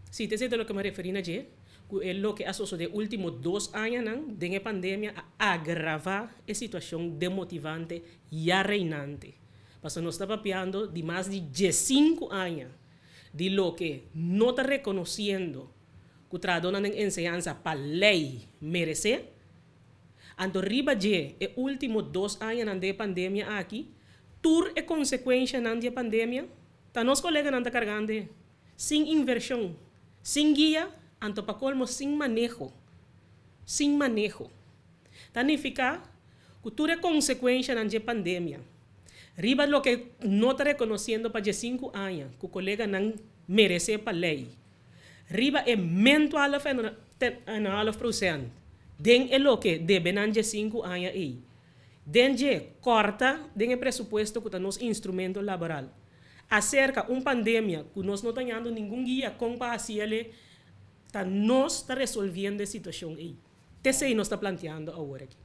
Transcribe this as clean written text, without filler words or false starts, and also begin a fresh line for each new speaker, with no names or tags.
Sí, te sé de lo que me referí ayer, que es lo que ha sucedido últimos 2 años de la pandemia a agravar la situación demotivante ya reinante. Porque nos está papeando de más de 5 años de lo que no está reconociendo que tradonan en enseñanza para ley merece. Anto riba je, e últimos 2 años de pandemia aquí, tur e consecuencia de pandemia, ta nos colegas não tá cargando sin inversión, sin guía, anto pa colmo sin manejo. Sin manejo. Significa que tu consecuencia de pandemia. Riba lo que no está reconociendo para 5 años, que o colega não merece para lei. Riba é mento a la procent. Den é lo que deve nan 5 años aí. Den je corta den o presupuesto que está nos instrumento laboral. Acerca pandemia que nós não temos nenhum guia como para fazer, tá nós está resolvendo a situação aí. Te sei nós está planteando agora aqui.